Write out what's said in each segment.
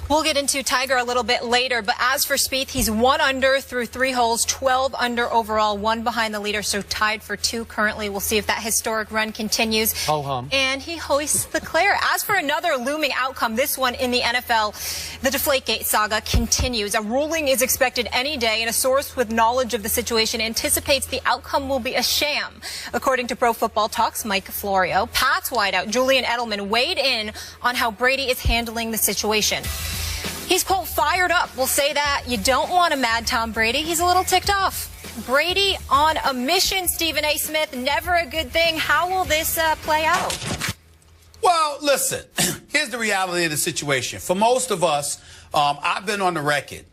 We'll get into Tiger a little bit later, but as for Spieth, he's 1 under through 3 holes, 12 under overall, 1 behind the leader, so tied for 2 currently. We'll see if that historic run continues. Ho-hum. And he hoists the Clare. As for another looming outcome, this one in the NFL, the Deflategate saga continues. A ruling is expected any day, and a source with knowledge of the situation anticipates the outcome will be a sham. According to Pro Football Talk's Mike Florio, Pats wideout Julian Edelman weighed in on how Brady is handling the situation. He's, quote, fired up. We'll say that. You don't want a mad Tom Brady. He's a little ticked off. Brady on a mission, Stephen A. Smith. Never a good thing. How will this play out? Well, listen, here's the reality of the situation. For most of us, I've been on the record.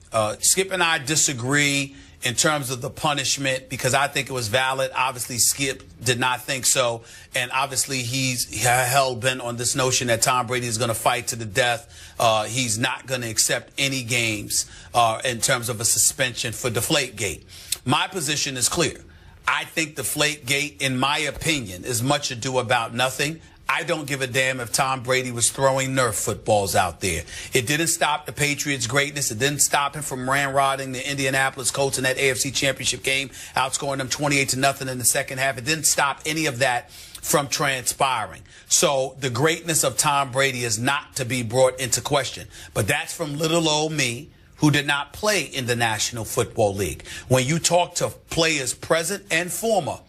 Skip and I disagree in terms of the punishment because I think it was valid. Obviously, Skip did not think so. And obviously, he's hell-bent on this notion that Tom Brady is going to fight to the death. He's not going to accept any games in terms of a suspension for Deflategate. My position is clear. I think Deflategate, in my opinion, is much ado about nothing. I don't give a damn if Tom Brady was throwing Nerf footballs out there. It didn't stop the Patriots' greatness. It didn't stop him from ramrodding the Indianapolis Colts in that AFC Championship game, outscoring them 28-0 in the second half. It didn't stop any of that from transpiring. So the greatness of Tom Brady is not to be brought into question. But that's from little old me, who did not play in the National Football League. When you talk to players present and former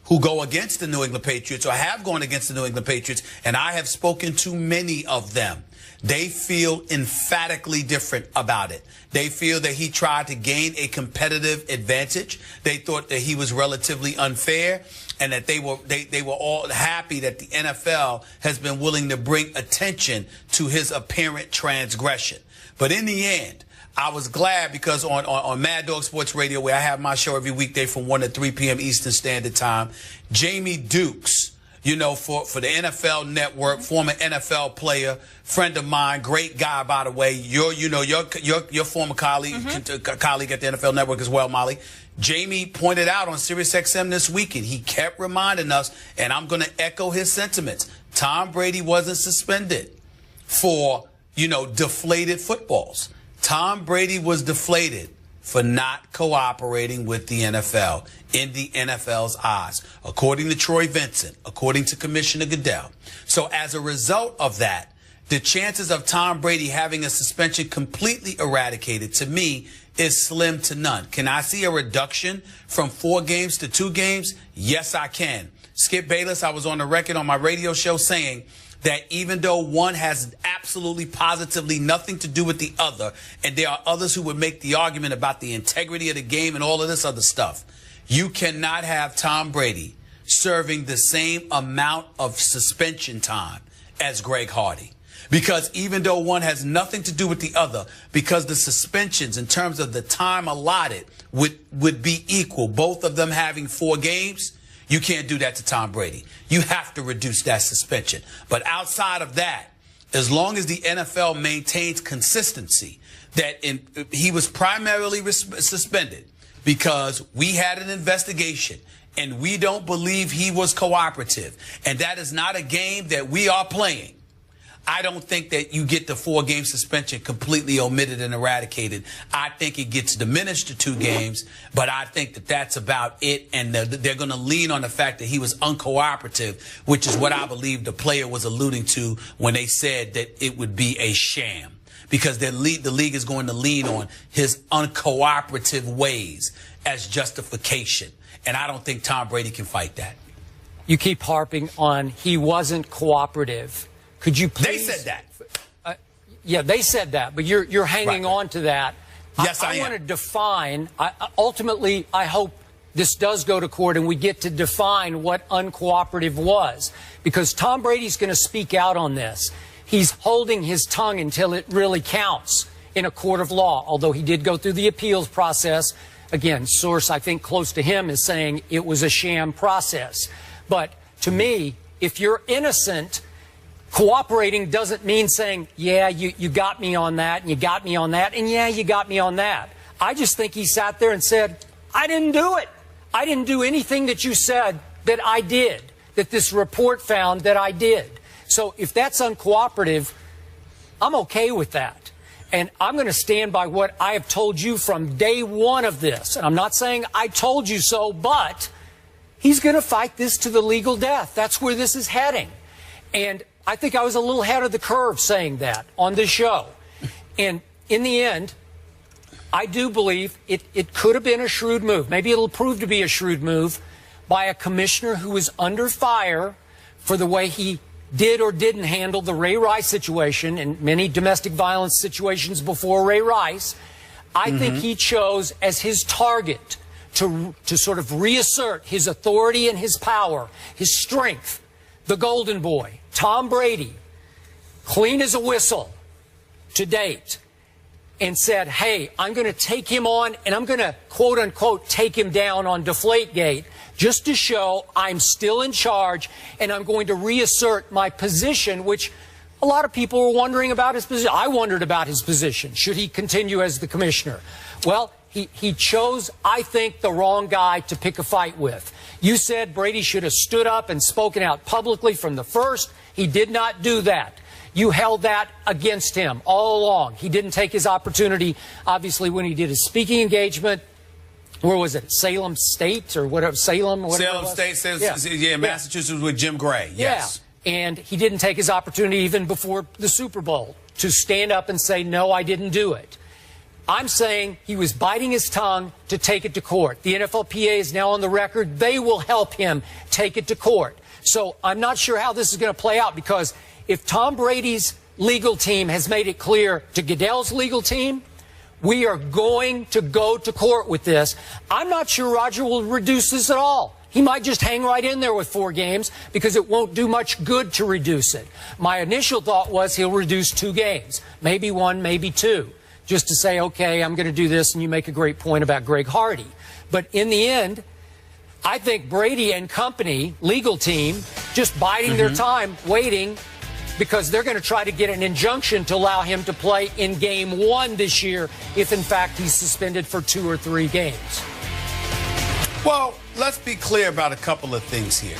who go against the New England Patriots or have gone against the New England Patriots, and I have spoken to many of them, they feel emphatically different about it. They feel that he tried to gain a competitive advantage. They thought that he was relatively unfair, and that they were all happy that the NFL has been willing to bring attention to his apparent transgression. But in the end, I was glad because on Mad Dog Sports Radio, where I have my show every weekday from 1 to 3 p.m. Eastern Standard Time, Jamie Dukes, you know, for the NFL Network, former NFL player, friend of mine, great guy, by the way. Your former colleague, colleague at the NFL Network as well, Molly. Jamie pointed out on SiriusXM this weekend, he kept reminding us, and I'm going to echo his sentiments, Tom Brady wasn't suspended for, deflated footballs. Tom Brady was deflated for not cooperating with the NFL in the NFL's eyes, according to Troy Vincent, according to Commissioner Goodell. So as a result of that, the chances of Tom Brady having a suspension completely eradicated, to me, is slim to none. Can I see a reduction from 4 games to 2 games? Yes, I can. Skip Bayless, I was on the record on my radio show saying that even though one has absolutely positively nothing to do with the other, and there are others who would make the argument about the integrity of the game and all of this other stuff, you cannot have Tom Brady serving the same amount of suspension time as Greg Hardy. Because even though one has nothing to do with the other, because the suspensions in terms of the time allotted would be equal, both of them having 4 games, you can't do that to Tom Brady. You have to reduce that suspension. But outside of that, as long as the NFL maintains consistency, that he was primarily suspended because we had an investigation and we don't believe he was cooperative, and that is not a game that we are playing, I don't think that you get the 4-game suspension completely omitted and eradicated. I think it gets diminished to 2 games, but I think that that's about it. And they're going to lean on the fact that he was uncooperative, which is what I believe the player was alluding to when they said that it would be a sham, because the league is going to lean on his uncooperative ways as justification. And I don't think Tom Brady can fight that. You keep harping on he wasn't cooperative. Could you please? They said that. Yeah, they said that, but you're hanging on to that. Yes, I am. I want to define. Ultimately, I hope this does go to court and we get to define what uncooperative was, because Tom Brady's going to speak out on this. He's holding his tongue until it really counts in a court of law, although he did go through the appeals process. Again, source I think close to him is saying it was a sham process. But to me, if you're innocent, cooperating doesn't mean saying, yeah, you got me on that, and you got me on that, and yeah, you got me on that. I just think he sat there and said, I didn't do it. I didn't do anything that you said that I did, that this report found that I did. So if that's uncooperative, I'm okay with that. And I'm going to stand by what I have told you from day one of this. And I'm not saying I told you so, but he's going to fight this to the legal death. That's where this is heading. And I think I was a little ahead of the curve saying that on this show. And in the end, I do believe it could have been a shrewd move. Maybe it'll prove to be a shrewd move by a commissioner who is under fire for the way he did or didn't handle the Ray Rice situation and many domestic violence situations before Ray Rice. I think he chose as his target to sort of reassert his authority and his power, his strength, the golden boy, Tom Brady, clean as a whistle to date, and said, hey, I'm going to take him on and I'm going to, quote unquote, take him down on Deflategate just to show I'm still in charge and I'm going to reassert my position, which a lot of people were wondering about his position. I wondered about his position. Should he continue as the commissioner? Well, he chose, I think, the wrong guy to pick a fight with. You said Brady should have stood up and spoken out publicly from the first. He did not do that. You held that against him all along. He didn't take his opportunity, obviously, when he did his speaking engagement. Where was it? Salem State or whatever? Salem? Whatever Salem State, Massachusetts with Jim Gray. Yes. Yeah. And he didn't take his opportunity even before the Super Bowl to stand up and say, no, I didn't do it. I'm saying he was biting his tongue to take it to court. The NFLPA is now on the record. They will help him take it to court. So I'm not sure how this is going to play out, because if Tom Brady's legal team has made it clear to Goodell's legal team, we are going to go to court with this, I'm not sure Roger will reduce this at all. He might just hang right in there with 4 games because it won't do much good to reduce it. My initial thought was he'll reduce 2 games, maybe 1, maybe 2, just to say, okay, I'm going to do this, and you make a great point about Greg Hardy. But in the end, I think Brady and company, legal team, just biding their time, waiting, because they're going to try to get an injunction to allow him to play in game 1 this year if, in fact, he's suspended for 2 or 3 games. Well, let's be clear about a couple of things here.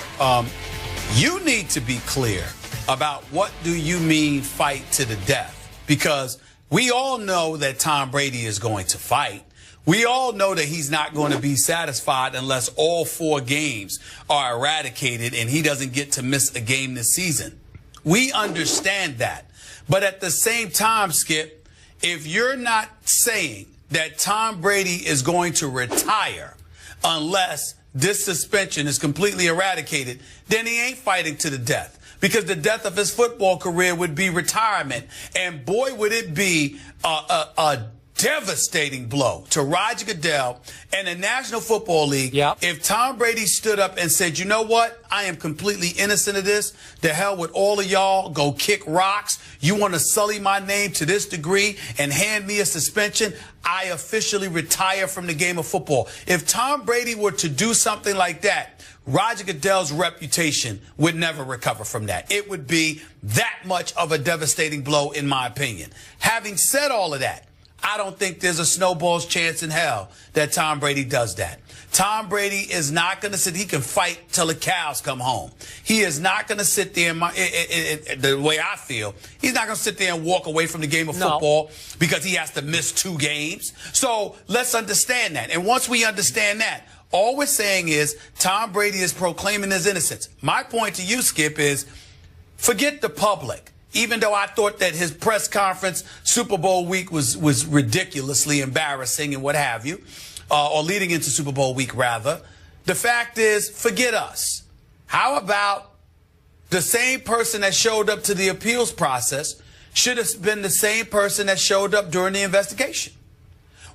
You need to be clear about what do you mean fight to the death, because we all know that Tom Brady is going to fight. We all know that he's not going to be satisfied unless all 4 games are eradicated and he doesn't get to miss a game this season. We understand that. But at the same time, Skip, if you're not saying that Tom Brady is going to retire unless this suspension is completely eradicated, then he ain't fighting to the death. Because the death of his football career would be retirement. And boy, would it be a devastating blow to Roger Goodell and the National Football League if Tom Brady stood up and said, you know what, I am completely innocent of this. The hell with all of y'all. Go kick rocks. You want to sully my name to this degree and hand me a suspension? I officially retire from the game of football. If Tom Brady were to do something like that, Roger Goodell's reputation would never recover from that. It would be that much of a devastating blow, in my opinion. Having said all of that, I don't think there's a snowball's chance in hell that Tom Brady does that. Tom Brady is not going to sit. He can fight till the cows come home. He is not going to sit there, the way I feel, he's not going to sit there and walk away from the game of football because he has to miss 2 games. So let's understand that. And once we understand that, all we're saying is Tom Brady is proclaiming his innocence. My point to you, Skip, is forget the public. Even though I thought that his press conference Super Bowl week was ridiculously embarrassing and what have you, or leading into Super Bowl week, rather, the fact is, forget us. How about the same person that showed up to the appeals process should have been the same person that showed up during the investigation?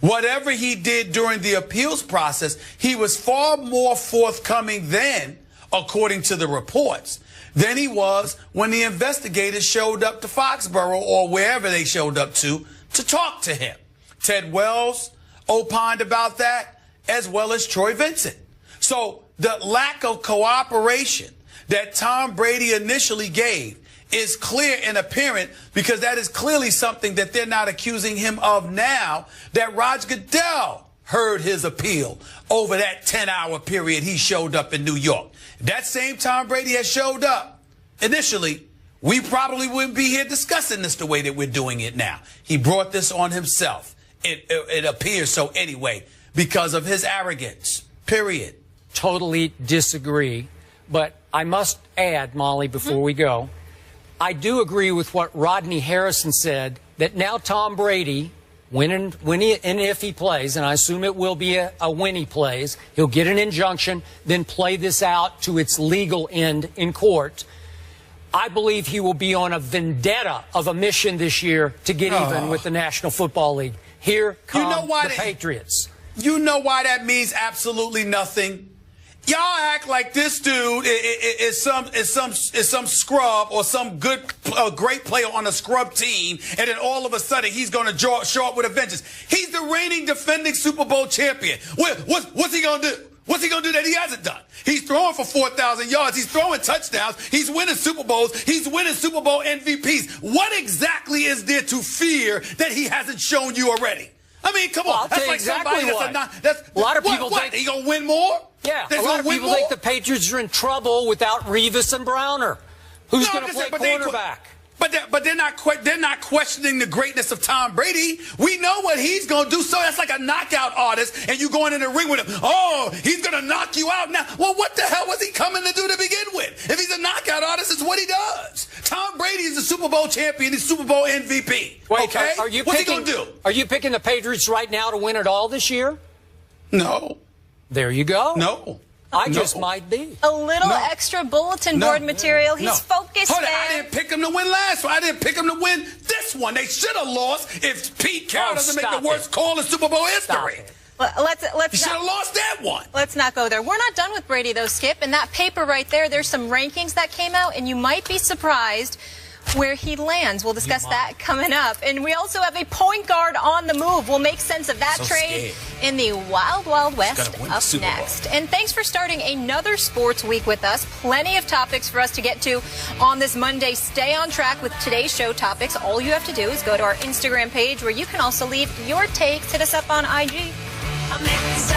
Whatever he did during the appeals process, he was far more forthcoming then, according to the reports, than he was when the investigators showed up to Foxborough or wherever they showed up to talk to him. Ted Wells opined about that, as well as Troy Vincent. So the lack of cooperation that Tom Brady initially gave is clear and apparent, because that is clearly something that they're not accusing him of now, that Roger Goodell heard his appeal over that 10-hour period he showed up in New York. That same Tom Brady has showed up initially we probably wouldn't be here discussing this the way that we're doing it now. He brought this on himself. It appears so anyway, because of his arrogance, period. Totally disagree. But I must add, Molly, before we go, I do agree with what Rodney Harrison said, that now Tom Brady, when and if he plays, and I assume it will be a when he plays, he'll get an injunction, then play this out to its legal end in court. I believe he will be on a vendetta of a mission this year to get even with the National Football League. Here come the Patriots. You know why that means absolutely nothing? Y'all act like this dude is some scrub or some great player on a scrub team, and then all of a sudden he's going to show up with a vengeance. He's the reigning defending Super Bowl champion. What's he going to do? What's he going to do that he hasn't done? He's throwing for 4,000 yards. He's throwing touchdowns. He's winning Super Bowls. He's winning Super Bowl MVPs. What exactly is there to fear that he hasn't shown you already? I mean, come on. That's like exactly a lot of people think he going to win more? Yeah, a lot of people think the Patriots are in trouble without Revis and Browner. Who's going to play quarterback? But they're not questioning the greatness of Tom Brady. We know what he's going to do. So that's like a knockout artist, and you going in the ring with him. Oh, he's going to knock you out now. Well, what the hell was he coming to do to begin with? If he's a knockout artist, it's what he does. Tom Brady is the Super Bowl champion. He's Super Bowl MVP. Wait, okay? What's he going to do? Are you picking the Patriots right now to win it all this year? No. There you go. No. I just might be. A little extra bulletin board material. He's focused, Hold on, man. I didn't pick him to win last one. I didn't pick him to win this one. They should have lost if Pete Carroll doesn't make the worst call in Super Bowl history. Let's he should have lost that one. Let's not go there. We're not done with Brady, though, Skip. In that paper right there, there's some rankings that came out, and you might be surprised where he lands. We'll discuss that coming up. And we also have a point guard on the move. We'll make sense of that trade in the Wild Wild West up next. And thanks for starting another sports week with us. Plenty of topics for us to get to on this Monday. Stay on track with today's show topics. All you have to do is go to our Instagram page, where you can also leave your takes. Hit us up on IG.